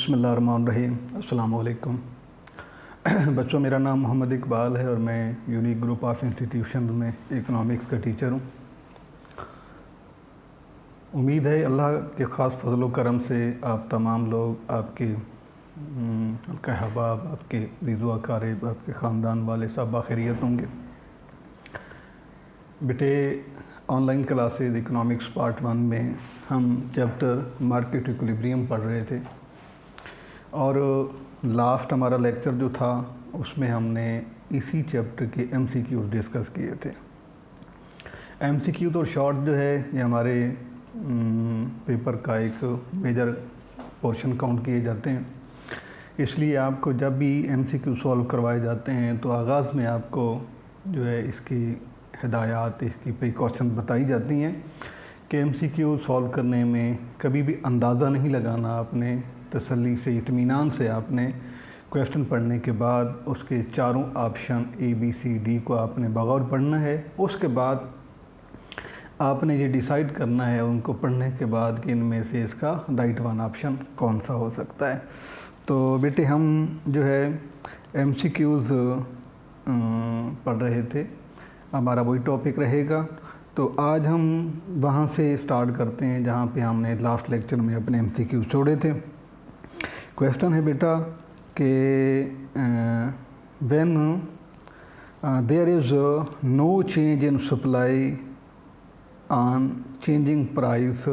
बिस्मिल्लाहिर्रहमानिर्रहीम। अस्सलाम वालेकुम। बच्चों, मेरा नाम मोहम्मद इकबाल है और मैं यूनिक ग्रुप ऑफ इंस्टीट्यूशन में इकनॉमिक्स का टीचर हूँ। उम्मीद है अल्लाह के ख़ास फजल व करम से आप तमाम लोग, आपके अहबाब, आपके रीज़ो अकारिब, आपके ख़ानदान वाले सब बाखैरियत होंगे। बेटे, ऑनलाइन क्लासेस इकनॉमिक्स पार्ट 1 में हम चैप्टर मार्केट इक्विलिब्रियम पढ़ रहे थे और लास्ट हमारा लेक्चर जो था उसमें हमने इसी चैप्टर के MCQ डिस्कस किए थे। MCQ तो शॉर्ट जो है ये हमारे पेपर का एक मेजर पोर्शन काउंट किए जाते हैं, इसलिए आपको जब भी MCQ सॉल्व करवाए जाते हैं तो आगाज़ में आपको जो है इसकी हिदायत, इसकी प्रिकॉशन बताई जाती हैं कि MCQ सॉल्व करने में कभी भी अंदाज़ा नहीं लगाना। आपने तसल्ली से, इत्मीनान से आपने क्वेश्चन पढ़ने के बाद उसके चारों ऑप्शन ABCD को आपने बगौर पढ़ना है। उसके बाद आपने ये डिसाइड करना है उनको पढ़ने के बाद कि इनमें से इसका राइट वन ऑप्शन कौन सा हो सकता है। तो बेटे, हम जो है MCQs पढ़ रहे थे, हमारा वही टॉपिक रहेगा। तो आज हम वहाँ से स्टार्ट करते हैं जहाँ पे हमने लास्ट लेक्चर में अपने MCQ छोड़े थे। क्वेश्चन है बेटा कि when there is no change in supply on changing price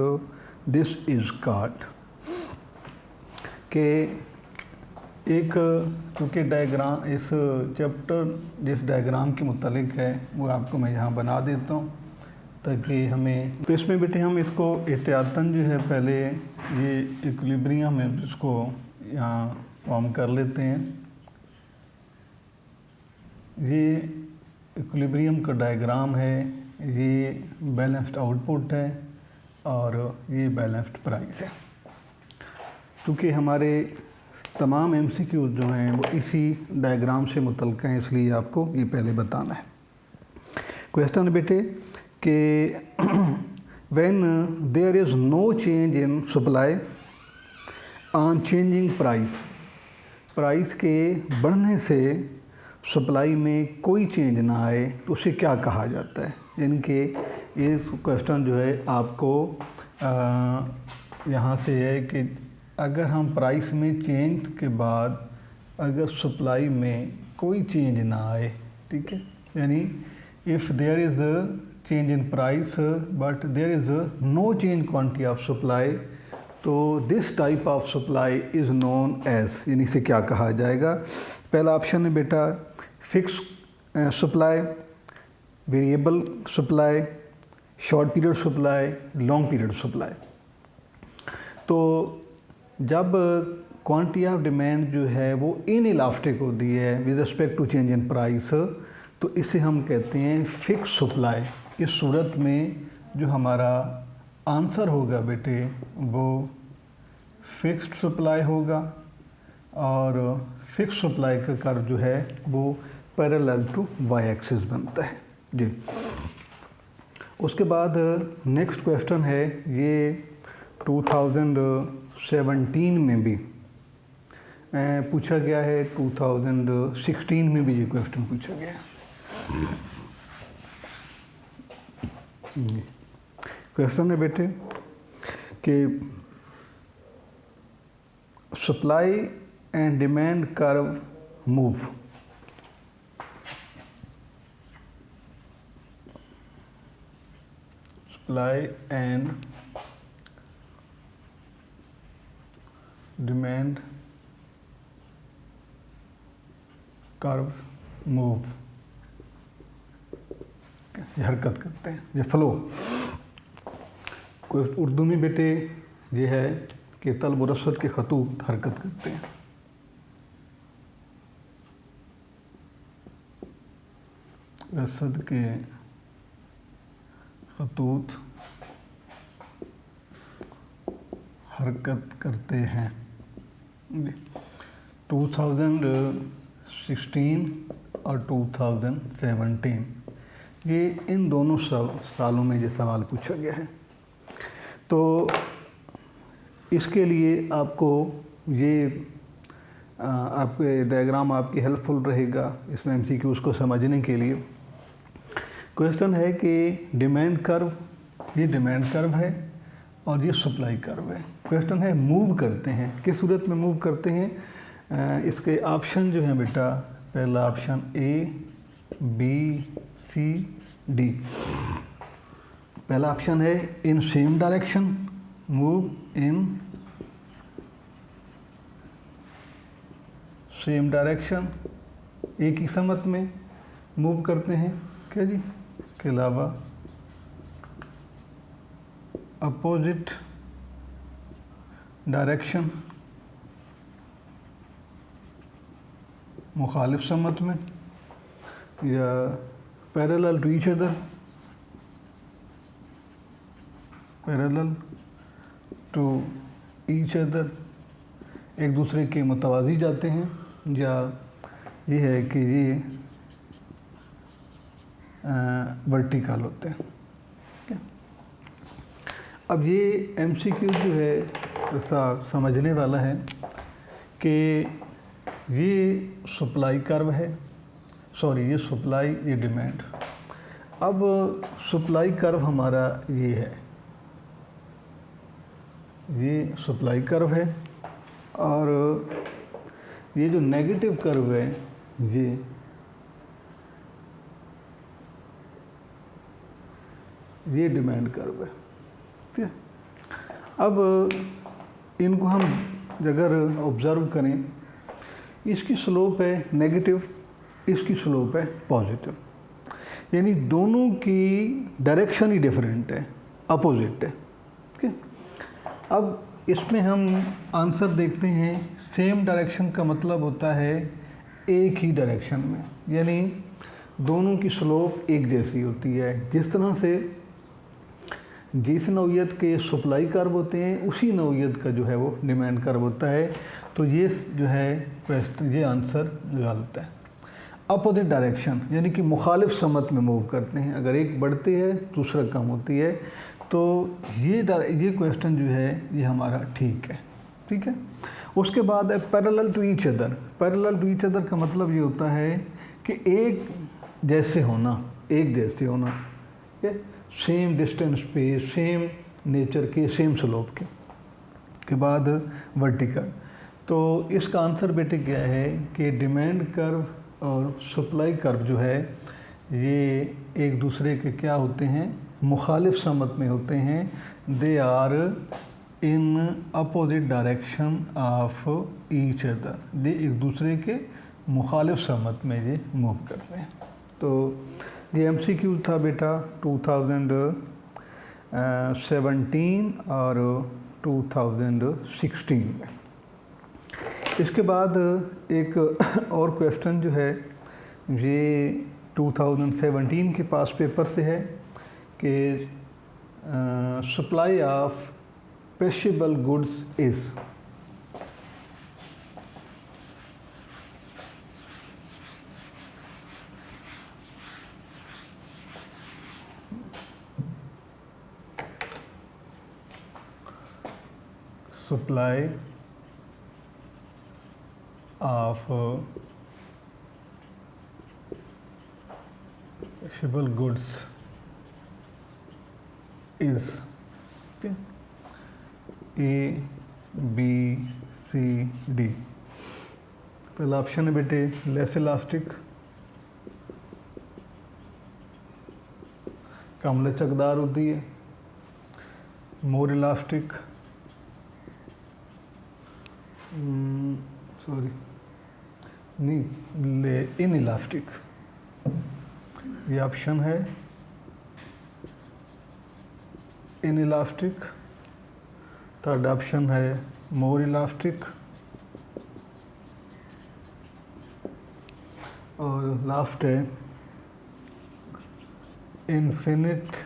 this is called. के एक क्योंकि डायग्राम, इस चैप्टर जिस डायग्राम के मुतालिक है वो आपको मैं यहाँ बना देता हूँ ताकि हमें, तो इसमें बेटे हम इसको एहतियातन जो है पहले ये इक्विलिब्रियम है इसको यहाँ फॉर्म कर लेते हैं। ये इक्विलिब्रियम का डायग्राम है, ये बैलेंस्ड आउटपुट है और ये बैलेंस्ड प्राइस है। क्योंकि हमारे तमाम MCQ जो हैं वो इसी डायग्राम से मुतल्लिक़ हैं, इसलिए आपको ये पहले बताना है। क्वेश्चन बेटे कि when there is no change in supply on changing price, price के बढ़ने से सप्लाई में कोई चेंज ना आए तो उसे क्या कहा जाता है। यानी कि ये क्वेश्चन जो है आपको यहाँ से है कि अगर हम प्राइस में चेंज के बाद अगर सप्लाई में कोई चेंज ना आए, ठीक है, यानी if there is a change in price but there is no change quantity of supply, तो this type of supply is known as, यानी इसे क्या कहा जाएगा। पहला ऑप्शन है बेटा fix supply, variable supply, short period supply, long period supply. तो जब क्वांटिटी ऑफ डिमांड जो है वो इनइलास्टिक होती है with respect to change in price, तो इसे हम कहते हैं फिक्स सप्लाई। इस सूरत में जो हमारा आंसर होगा बेटे वो फिक्स्ड सप्लाई होगा और फिक्स सप्लाई का कर्व जो है वो पैरेलल टू Y एक्सिस बनता है जी। उसके बाद नेक्स्ट क्वेश्चन है, ये 2017 में भी पूछा गया है, 2016 में भी ये क्वेश्चन पूछा गया है। क्वेश्चन है बेटे कि supply and demand curve move, supply and demand curve move, कैसे हरकत करते हैं, ये फ्लो। कोई उर्दू में बेटे ये है कि तलब व रसद के खतूत हरकत करते हैं। रसद के खतूत हरकत करते हैं। 2016 और 2017 ये इन दोनों सालों में ये सवाल पूछा गया है। तो इसके लिए आपको ये आपके डायग्राम आपकी हेल्पफुल रहेगा इसमें एमसीक्यूज़ को समझने के लिए। क्वेश्चन है कि डिमांड कर्व, ये डिमांड कर्व है और ये सप्लाई कर्व है। क्वेश्चन है मूव करते हैं, किस सूरत में मूव करते हैं। इसके ऑप्शन जो हैं बेटा, पहला option A, B, C, D. पहला ऑप्शन है in same direction, move in same direction, एक ही समत में मूव करते हैं क्या जी, के अलावा अपोजिट डायरेक्शन, मुखालिफ समत में, या parallel to each other, parallel to each other, एक दूसरे के मुतवाज़ी जाते हैं, या ये है कि ये वर्टिकल होते हैं। अब ये एमसीक्यू जो है ऐसा समझने वाला है कि ये सप्लाई कर्व है, सॉरी ये सप्लाई, ये डिमांड। अब सप्लाई कर्व हमारा ये है, ये सप्लाई कर्व है, और ये जो नेगेटिव कर्व है ये डिमांड कर्व है, ठीक है। अब इनको हम अगर ऑब्ज़र्व करें, इसकी स्लोप है नेगेटिव, इसकी स्लोप है पॉजिटिव, यानी दोनों की डायरेक्शन ही डिफरेंट है, अपोजिट है, ठीक है। अब इसमें हम आंसर देखते हैं, सेम डायरेक्शन का मतलब होता है एक ही डायरेक्शन में, यानी दोनों की स्लोप एक जैसी होती है। जिस तरह से जिस नौइयत के सप्लाई कर्व होते हैं उसी नौइयत का जो है वो डिमांड कर्व होता है। तो ये जो है क्वेश्चन, ये आंसर गलत है। अपोजिट डायरेक्शन यानी कि मुखालिफ समत में मूव करते हैं, अगर एक बढ़ती है दूसरा कम होती है, तो ये क्वेश्चन जो है ये हमारा ठीक है, ठीक है। उसके बाद है parallel to each other. Parallel to each other का मतलब ये होता है कि एक जैसे होना, एक जैसे होना, ठीक है, सेम डिस्टेंस पे, सेम नेचर के, सेम स्लोप के बाद वर्टिकल। तो इसका आंसर बेटे क्या है कि डिमांड कर्व और सप्लाई कर्व जो है ये एक दूसरे के क्या होते हैं, मुखालिफ समत में होते हैं। They are in opposite direction of each other, ये एक दूसरे के मुखालिफ समत में ये मूव करते हैं। तो ये एमसीक्यू था बेटा 2017 और 2016 में। इसके बाद एक और क्वेश्चन जो है ये 2017 के पास पेपर से है कि supply of perishable goods is. supply of perishable goods is A, B, C, D। पहला ऑप्शन है बेटे लेस इलास्टिक, कम लचकदार होती है, मोर इलास्टिक, सॉरी नहीं, इन इलास्टिक। ये ऑप्शन है इन इलास्टिक। थर्ड ऑप्शन है मोर इलास्टिक, और लास्ट है इन्फिनिट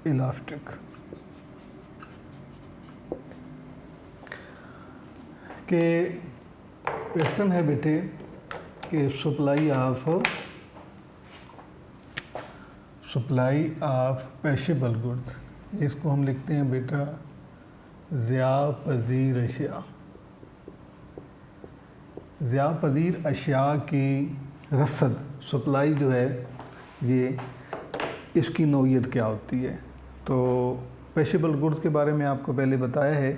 इलास्टिक। के क्वेश्चन है बेटे कि सप्लाई ऑफ पेरिशेबल गुड्स, इसको हम लिखते हैं बेटा ज़िया पज़ीर अशिया। ज़िया पदीर अशिया की रसद, सप्लाई जो है, ये इसकी नौइयत क्या होती है। तो पेरिशेबल गुड्स के बारे में आपको पहले बताया है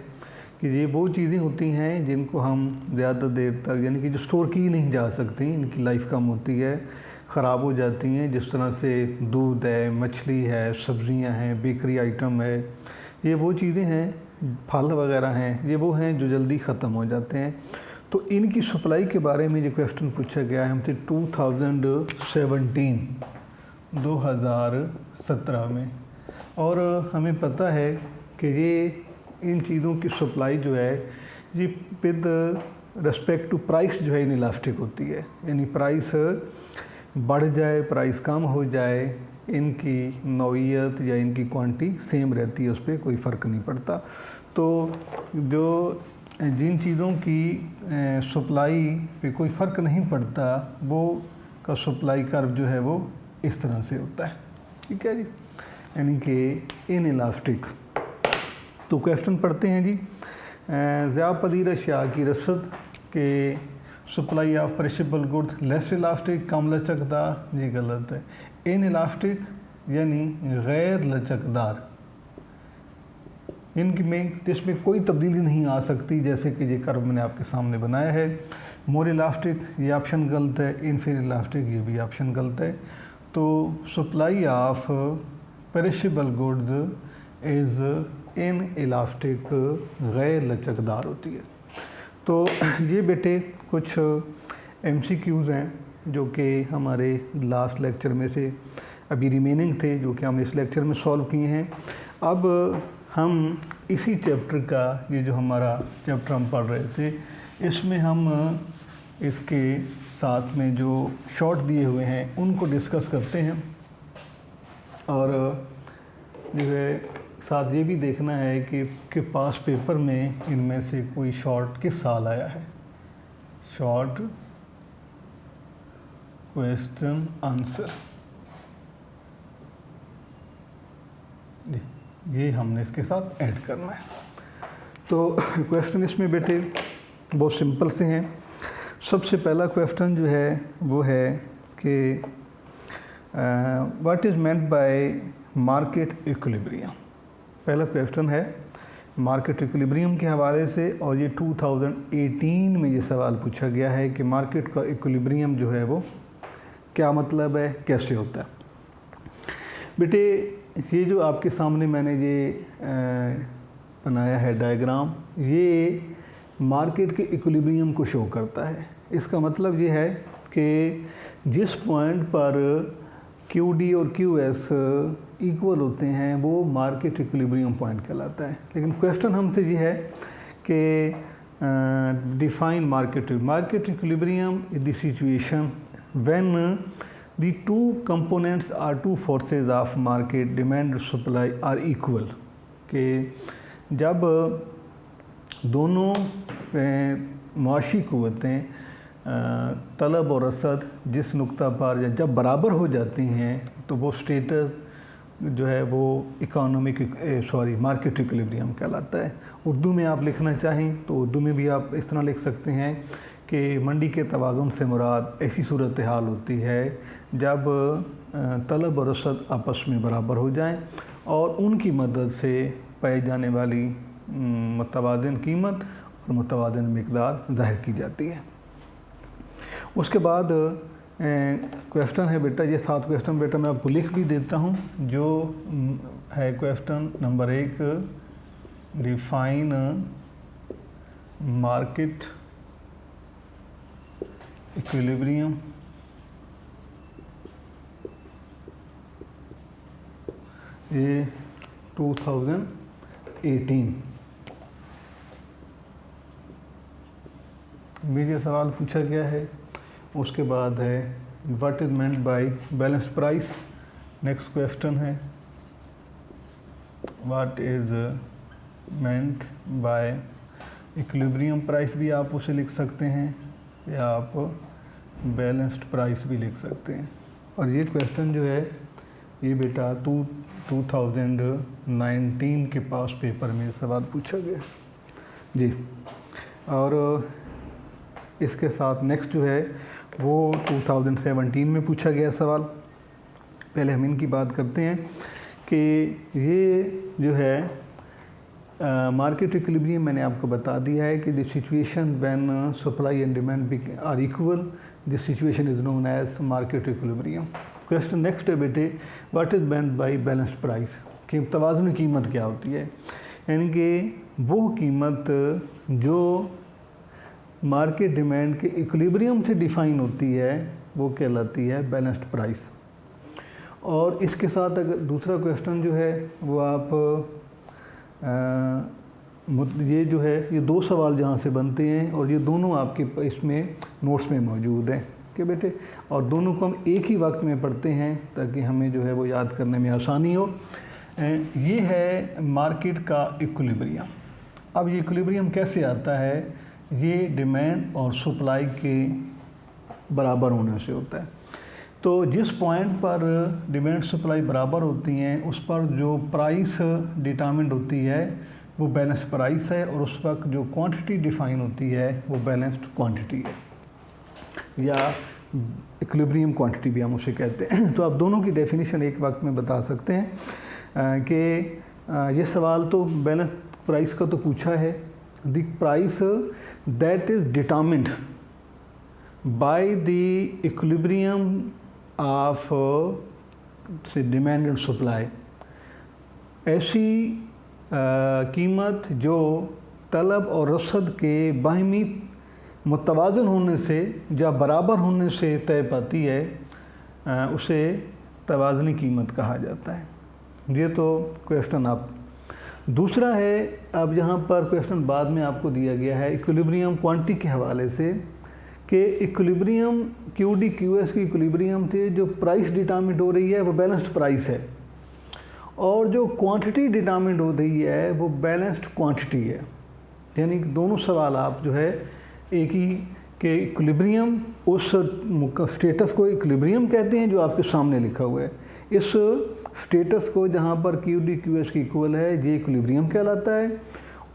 कि ये वो चीज़ें होती हैं जिनको हम ज़्यादा देर तक, यानी कि जो स्टोर की नहीं जा सकती, इनकी लाइफ कम होती है, ख़राब हो जाती हैं। जिस तरह से दूध है, मछली है, सब्ज़ियां हैं, बेकरी आइटम है, ये वो चीज़ें हैं, फल वगैरह हैं, ये वो हैं जो जल्दी ख़त्म हो जाते हैं। तो इनकी सप्लाई के बारे में जो क्वेश्चन पूछा गया है हमसे 2017 में, और हमें पता है कि ये इन चीज़ों की सप्लाई जो है ये विद रिस्पेक्ट टू प्राइस जो है इनइलास्टिक होती है, यानी प्राइस बढ़ जाए, प्राइस कम हो जाए, इनकी नौइयत या इनकी क्वांटिटी सेम रहती है, उस पर कोई फ़र्क नहीं पड़ता। तो जो जिन चीज़ों की सप्लाई पे कोई फ़र्क नहीं पड़ता, वो का सप्लाई कर्व जो है वो इस तरह से होता है, ठीक है जी, यानी कि इनइलास्टिक। तो क्वेश्चन पढ़ते हैं जी। ज़िया पदीर अशिया की रसद के supply of perishable goods less elastic, कम लचकदार, ये गलत है। इनइलास्टिक यानी गैर लचकदार, इनकी में जिसमें कोई तब्दीली नहीं आ सकती, जैसे कि ये कर्व मैंने आपके सामने बनाया है। मोर इलास्टिक, ये ऑप्शन गलत है। इनफीरियर इलास्टिक, ये भी ऑप्शन गलत है। तो supply of perishable goods is in elastic, गैर लचकदार होती है। तो ये बेटे कुछ MCQs हैं जो कि हमारे लास्ट लेक्चर में से अभी रिमेनिंग थे, जो कि हमने इस लेक्चर में सॉल्व किए हैं। अब हम इसी चैप्टर का, ये जो हमारा चैप्टर हम पढ़ रहे थे, इसमें हम इसके साथ में जो शॉर्ट दिए हुए हैं उनको डिस्कस करते हैं, और जो है साथ ये भी देखना है कि पास पेपर में इनमें से कोई शॉर्ट किस साल आया है। शॉर्ट क्वेश्चन आंसर, ये हमने इसके साथ ऐड करना है। तो क्वेश्चन इसमें बेटे बहुत सिंपल से हैं। सबसे पहला क्वेश्चन जो है वो है कि what is meant bye market equilibrium. पहला क्वेश्चन है मार्केट इक्विलिब्रियम के हवाले से, और ये 2018 में ये सवाल पूछा गया है कि मार्केट का इक्विलिब्रियम जो है वो क्या मतलब है, कैसे होता है। बेटे ये जो आपके सामने मैंने ये बनाया है डायग्राम, ये मार्केट के इक्विलिब्रियम को शो करता है। इसका मतलब ये है कि जिस पॉइंट पर QD और QS इक्वल होते हैं वो मार्केट इक्विलिब्रियम पॉइंट कहलाता है। लेकिन क्वेश्चन हमसे ये है कि define market equilibrium is the situation when the two components are two forces of market, demand supply are equal, कि जब दोनों मुआशी क़ुव्वतें तलब और रसद जिस नुक्ता पर या जब बराबर हो जाती हैं तो वो स्टेटस जो है वो मार्केट इक्विलिब्रियम कहलाता है। उर्दू में आप लिखना चाहें तो उर्दू में भी आप इस तरह लिख सकते हैं कि मंडी के तवाज़ुन से मुराद ऐसी सूरत हाल होती है जब तलब और रसद आपस में बराबर हो जाएं और उनकी मदद से पाई जाने वाली मुतवाज़िन कीमत और मुतवाज़िन मिक़दार ज़ाहिर की जाती है। उसके बाद क्वेश्चन है बेटा, ये 7 क्वेश्चन बेटा मैं आपको लिख भी देता हूँ, जो है question number 1, define market equilibrium. ये 2018 में ये सवाल पूछा गया है। उसके बाद है what is meant by balance price. Next question है what is meant by equilibrium price, भी आप उसे लिख सकते हैं या आप बैलेंस्ड प्राइस भी लिख सकते हैं। और ये क्वेश्चन जो है ये बेटा 2019 के पास पेपर में सवाल पूछा गया जी। और इसके साथ नेक्स्ट जो है वो 2017 में पूछा गया सवाल। पहले हम इनकी बात करते हैं कि ये जो है मार्केट इक्विलिब्रियम मैंने आपको बता दिया है कि the situation when supply and demand are equal, this situation is known as market equilibrium. Question next है बेटे, what is meant by balanced price, कि तवाज़ुनी कीमत क्या होती है। यानी कि वो कीमत जो मार्केट डिमांड के इक्विलिब्रियम से डिफ़ाइन होती है वो कहलाती है बैलेंस्ड प्राइस। और इसके साथ अगर दूसरा क्वेश्चन जो है वो आप ये जो है ये दो सवाल जहाँ से बनते हैं और ये दोनों आपके इसमें नोट्स में मौजूद हैं कि बेटे, और दोनों को हम एक ही वक्त में पढ़ते हैं ताकि हमें जो है वो याद करने में आसानी हो। ये है मार्केट का इक्विलिब्रियम। अब ये इक्विलिब्रियम कैसे आता है, ये डिमांड और सप्लाई के बराबर होने से होता है। तो जिस पॉइंट पर डिमांड सप्लाई बराबर होती हैं उस पर जो प्राइस डिटरमिन्ड होती है वो बैलेंस प्राइस है, और उस वक्त जो क्वांटिटी डिफाइन होती है वो बैलेंस्ड क्वांटिटी है, या इक्विलिब्रियम क्वांटिटी भी हम उसे कहते हैं। तो आप दोनों की डेफिनेशन एक वक्त में बता सकते हैं कि ये सवाल तो बैलेंस प्राइस का तो पूछा है, the price that is determined by the equilibrium of से डिमांड एंड सप्लाई, ऐसी कीमत जो तलब और रसद के बाहमी मुतवाज़न होने से या बराबर होने से तय पाती है, उसे तवाज़नी कीमत कहा जाता है। ये तो क्वेश्चन आप दूसरा है। अब यहाँ पर क्वेश्चन बाद में आपको दिया गया है इक्विलिब्रियम क्वांटिटी के हवाले से कि इक्विलिब्रियम QD QS की इक्विलिब्रियम से जो प्राइस डिटरमिन्ड हो रही है वो बैलेंस्ड प्राइस है, और जो क्वांटिटी डिटरमिन्ड हो रही है वो बैलेंस्ड क्वांटिटी है। यानी कि दोनों सवाल आप जो है एक ही के इक्विलिब्रियम, उस स्टेटस को इक्विलिब्रियम कहते हैं जो आपके सामने लिखा हुआ है। इस स्टेटस को जहाँ पर QD QS की इक्वल है ये इक्विलिब्रियम कहलाता है।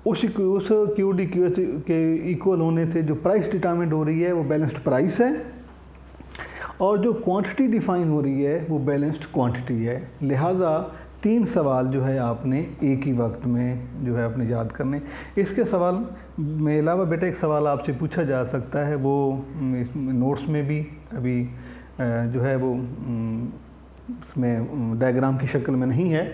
उस QD QS के इक्वल होने से जो प्राइस डिटरमिन्ड हो रही है वो बैलेंस्ड प्राइस है, और जो क्वांटिटी डिफाइन हो रही है वो बैलेंस्ड क्वांटिटी है। लिहाजा तीन सवाल जो है आपने एक ही वक्त में जो है अपने याद करने। इसके सवाल में अलावा बेटा एक सवाल आपसे पूछा जा सकता है, वो नोट्स में भी अभी जो है वो उसमें डायग्राम की शक्ल में नहीं है,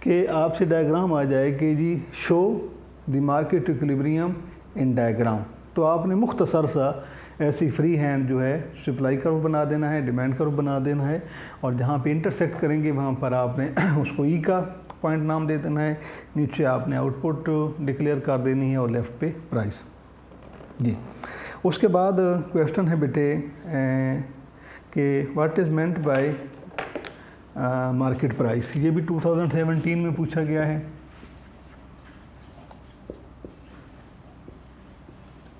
कि आपसे डायग्राम आ जाए कि जी show the market equilibrium in diagram, तो आपने मुख्तसर सा ऐसी फ्री हैंड जो है सप्लाई कर्व बना देना है, डिमांड कर्व बना देना है, और जहाँ पे इंटरसेक्ट करेंगे वहाँ पर आपने उसको ई का पॉइंट नाम दे देना है, नीचे आपने आउटपुट डिक्लेयर कर देनी है और लेफ़्ट पे प्राइस जी। उसके बाद क्वेश्चन है बेटे कि what is meant bye market price. ये भी 2017 में पूछा गया है।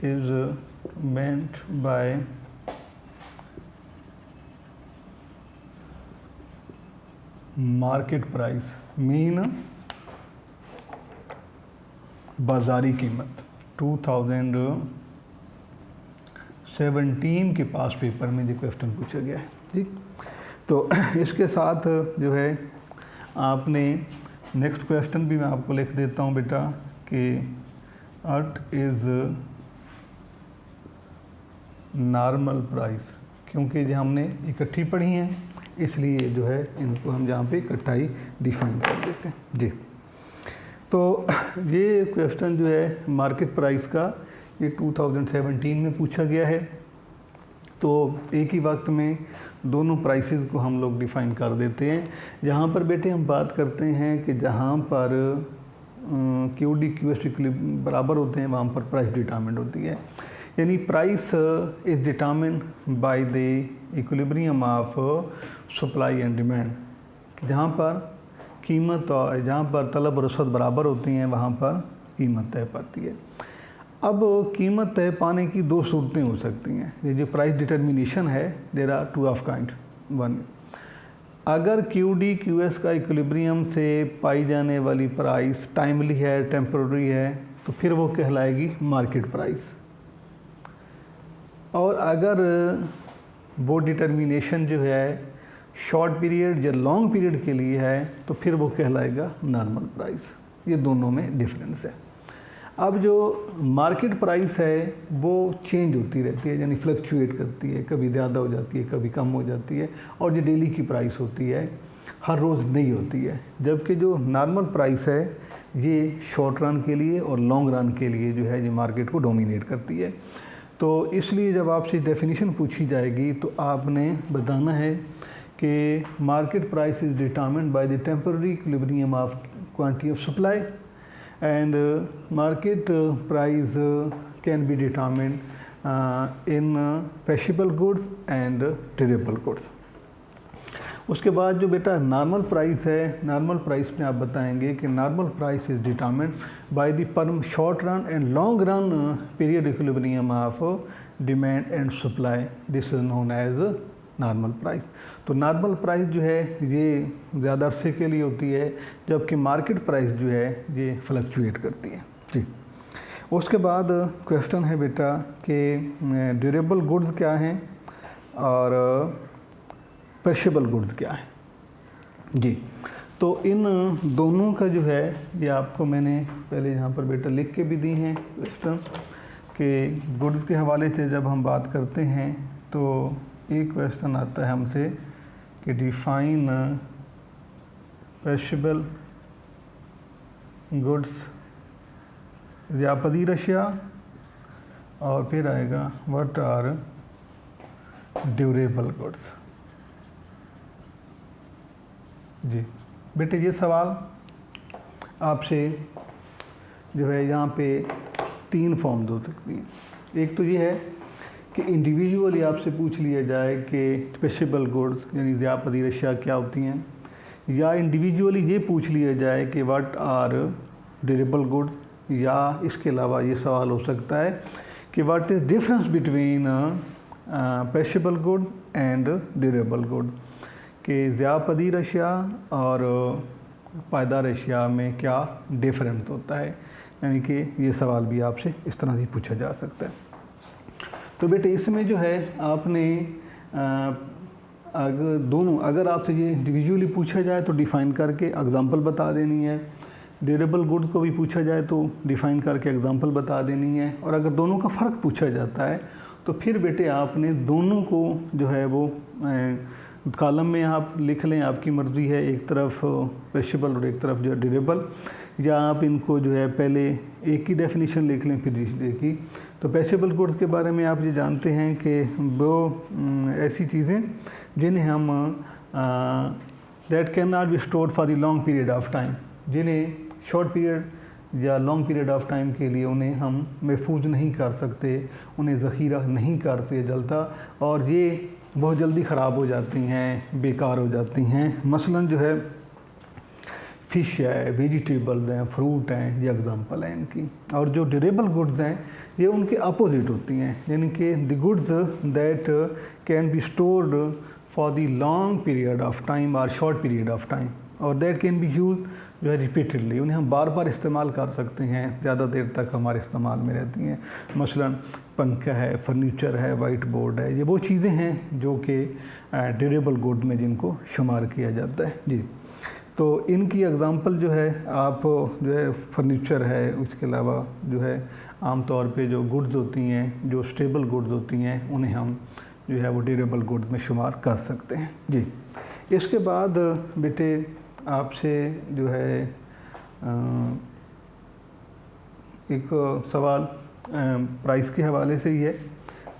Is meant by market price mean बाज़ारी कीमत। 2017 के पास पेपर में जो क्वेश्चन पूछा गया है ठीक। तो इसके साथ जो है आपने नेक्स्ट क्वेश्चन भी मैं आपको लिख देता हूँ बेटा कि व्हाट इज़ नॉर्मल प्राइस, क्योंकि जो हमने इकट्ठी पढ़ी हैं इसलिए जो है इनको हम जहाँ पे इकट्ठाई डिफाइन कर देते हैं जी। तो ये क्वेश्चन जो है मार्केट प्राइस का ये 2017 में पूछा गया है। तो एक ही वक्त में दोनों प्राइसेस को हम लोग डिफ़ाइन कर देते हैं। यहाँ पर बेटे हम बात करते हैं कि जहाँ पर QD QS बराबर होते हैं वहाँ पर प्राइस डिटरमिन्ड होती है। यानी price is determined by the equilibrium of supply and demand. जहाँ पर कीमत और जहाँ पर तलब और रसद बराबर होती हैं वहाँ पर कीमत तय पाती है। अब कीमत तय पाने की दो सूरतें हो सकती हैं। ये जो प्राइस डिटर्मिनेशन है there are two of kind. One, अगर QD QS का इक्विलिब्रियम से पाई जाने वाली प्राइस टाइमली है, टेम्पररी है, तो फिर वो कहलाएगी मार्केट प्राइस। और अगर वो डिटर्मिनेशन जो है शॉर्ट पीरियड या लॉन्ग पीरियड के लिए है तो फिर वो कहलाएगा नॉर्मल प्राइस। ये दोनों में डिफरेंस है। अब जो मार्केट प्राइस है वो चेंज होती रहती है, यानी फ्लक्चुएट करती है, कभी ज़्यादा हो जाती है, कभी कम हो जाती है, और जो डेली की प्राइस होती है हर रोज़ नहीं होती है। जबकि जो नॉर्मल प्राइस है ये शॉर्ट रन के लिए और लॉन्ग रन के लिए जो है ये मार्केट को डोमिनेट करती है। तो इसलिए जब आपसे डेफिनेशन पूछी जाएगी तो आपने बताना है कि market price is determined by the temporary equilibrium of quantity of supply and market price can be determined in perishable goods and durable goods। उसके बाद जो बेटा नॉर्मल प्राइस है, नॉर्मल प्राइस में आप बताएंगे कि normal price is determined by the per short run and long run period equilibrium of demand and supply. This is known as normal price. तो नॉर्मल प्राइस जो है ये ज़्यादा अरसे के लिए होती है, जबकि मार्केट प्राइस जो है ये फ्लक्चुएट करती है जी। उसके बाद क्वेश्चन है बेटा कि ड्यूरेबल गुड्स क्या हैं और पेरिशेबल गुड्स क्या हैं जी। तो इन दोनों का जो है ये आपको मैंने पहले यहाँ पर बेटा लिख के भी दी हैं क्वेश्चन कि गुड्स के हवाले से जब हम बात करते हैं तो एक क्वेश्चन आता है हमसे कि डिफाइन पेरिशेबल गुड्स या पदीर अशिया, और फिर आएगा व्हाट आर ड्यूरेबल गुड्स जी। बेटे ये सवाल आपसे जो है यहाँ पे 3 फॉर्म्स हो सकती हैं। एक तो ये है कि इंडिविजुअली आपसे पूछ लिया जाए कि पेरिशेबल गुड्स यानी ज़िया पदीर अशिया क्या होती हैं, या इंडिविजुअली ये पूछ लिया जाए कि व्हाट आर ड्यूरेबल गुड्स, या इसके अलावा ये सवाल हो सकता है कि what is difference between perishable good and durable good, कि ज़िया पदीर अशिया और पायदार अशिया में क्या डिफरेंस होता है। यानी कि ये सवाल भी आपसे इस तरह से पूछा जा सकता है। तो बेटे इसमें जो है आपने अगर आपसे ये इंडिविजुअली पूछा जाए तो डिफ़ाइन करके एग्जांपल बता देनी है, ड्यूरेबल गुड्स को भी पूछा जाए तो डिफ़ाइन करके एग्जांपल बता देनी है, और अगर दोनों का फ़र्क पूछा जाता है तो फिर बेटे आपने दोनों को जो है वो कॉलम में आप लिख लें, आपकी मर्ज़ी है, एक तरफ पेरिशेबल और एक तरफ जो है ड्यूरेबल, या आप इनको जो है पहले एक की डेफिनेशन लिख लें फिर दूसरे की। तो पेरिशेबल गुड्स के बारे में आप ये जानते हैं कि वो ऐसी चीज़ें जिन्हें हम that can not be stored for the long period of time, जिन्हें शॉर्ट पीरियड या लॉन्ग पीरियड ऑफ टाइम के लिए उन्हें हम महफूज नहीं कर सकते, उन्हें ज़ख़ीरा नहीं कर सकते जलता, और ये बहुत जल्दी ख़राब हो जाती हैं, बेकार हो जाती हैं। मसलन जो है फ़िश है, वेजिटेबल्स हैं, फ्रूट हैं, ये एग्जांपल हैं इनकी। और जो ड्यूरेबल गुड्स हैं ये उनके अपोजिट होती हैं, यानी कि the goods that can be stored for the long period of time और शॉर्ट पीरियड ऑफ टाइम, और दैट कैन बी यूज जो है रिपीटेडली, उन्हें हम बार बार इस्तेमाल कर सकते हैं, ज़्यादा देर तक हमारे इस्तेमाल में रहती हैं। मसलन पंखा है, फर्नीचर है, वाइट बोर्ड है, ये वो चीज़ें हैं जो कि ड्यूरेबल गुड में जिनको शुमार किया जाता है जी। तो इनकी एग्ज़ाम्पल जो है आप जो है फर्नीचर है, उसके अलावा जो है आम तौर पे जो गुड्स होती हैं, जो स्टेबल गुड्स होती हैं, उन्हें हम जो है वो ड्यूरेबल गुड्स में शुमार कर सकते हैं जी। इसके बाद बेटे आपसे जो है एक सवाल प्राइस के हवाले से ही है,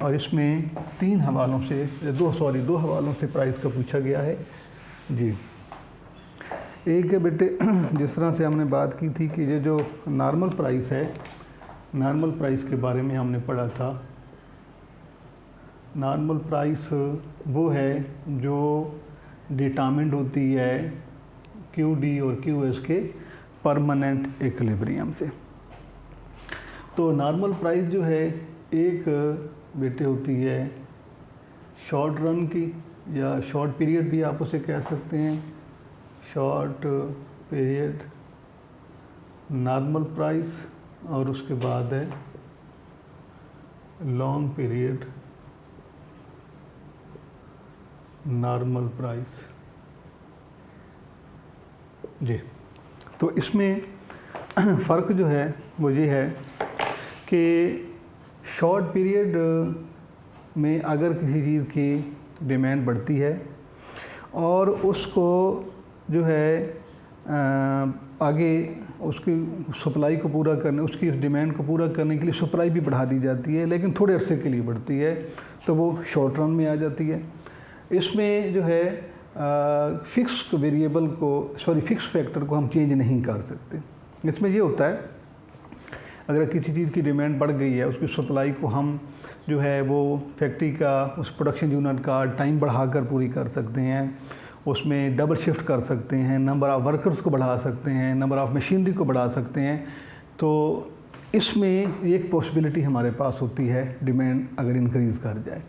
और इसमें 3 हवालों से दो हवालों से प्राइस का पूछा गया है जी। एक है बेटे जिस तरह से हमने बात की थी कि ये जो नॉर्मल प्राइस है, नॉर्मल प्राइस के बारे में हमने पढ़ा था। नॉर्मल प्राइस वो है जो डिटरमिन्ड होती है QD और QS के परमानेंट इक्विलिब्रियम से। तो नॉर्मल प्राइस जो है एक बेटे होती है शॉर्ट रन की, या शॉर्ट पीरियड भी आप उसे कह सकते हैं, शॉर्ट पीरियड नॉर्मल प्राइस, और उसके बाद है लॉन्ग पीरियड नॉर्मल प्राइस जी। तो इसमें फ़र्क जो है वो ये है कि शॉर्ट पीरियड में अगर किसी चीज़ की डिमांड बढ़ती है और उसको जो है आगे उसकी सप्लाई को पूरा करने, उसकी डिमांड को पूरा करने के लिए सप्लाई भी बढ़ा दी जाती है, लेकिन थोड़े अरसे के लिए बढ़ती है, तो वो शॉर्ट रन में आ जाती है। इसमें जो है फिक्स वेरिएबल को फिक्स फैक्टर को हम चेंज नहीं कर सकते। इसमें ये होता है, अगर किसी चीज़ की डिमांड बढ़ गई है, उसकी सप्लाई को हम जो है वो फैक्ट्री का उस प्रोडक्शन यूनिट का टाइम बढ़ाकर पूरी कर सकते हैं, उसमें डबल शिफ्ट कर सकते हैं, नंबर ऑफ़ वर्कर्स को बढ़ा सकते हैं, नंबर ऑफ़ मशीनरी को बढ़ा सकते हैं। तो इसमें एक पॉसिबिलिटी हमारे पास होती है डिमांड अगर इंक्रीज़ कर जाए।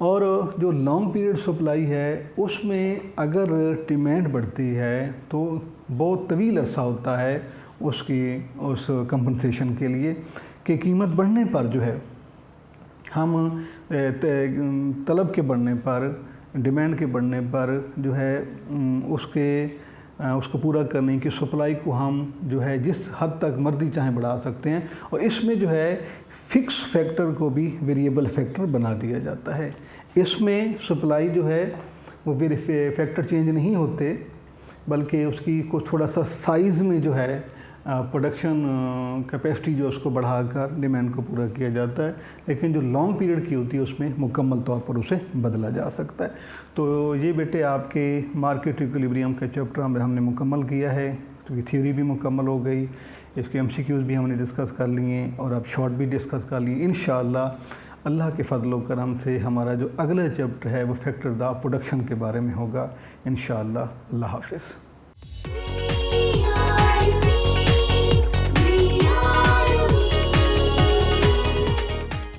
और जो लॉन्ग पीरियड सप्लाई है उसमें अगर डिमांड बढ़ती है तो बहुत तवील अरसा होता है उस कंपनसेशन के लिए कि कीमत बढ़ने पर जो है हम तलब के बढ़ने पर, डिमांड के बढ़ने पर जो है उसको पूरा करने की सप्लाई को हम जो है जिस हद तक मर्जी चाहे बढ़ा सकते हैं। और इसमें जो है फिक्स फैक्टर को भी वेरिएबल फैक्टर बना दिया जाता है। इसमें सप्लाई जो है वो फैक्टर चेंज नहीं होते, बल्कि उसकी कुछ थोड़ा सा साइज़ में जो है प्रोडक्शन कैपेसिटी जो उसको बढ़ाकर डिमांड को पूरा किया जाता है, लेकिन जो लॉन्ग पीरियड की होती है उसमें मुकम्मल तौर पर उसे बदला जा सकता है। तो ये बेटे आपके मार्केट इक्विलिब्रियम का चैप्टर हमने मुकम्मल किया है, क्योंकि थ्योरी भी मुकम्मल हो गई, इसके MCQs भी हमने डिस्कस कर लिए और अब शॉर्ट भी डिस्कस कर लिए। इंशाअल्लाह अल्लाह के फजल व करम से हमारा जो अगला चैप्टर है वो फैक्टर द प्रोडक्शन के बारे में होगा इंशाअल्लाह। अल्लाह हाफ़िज़।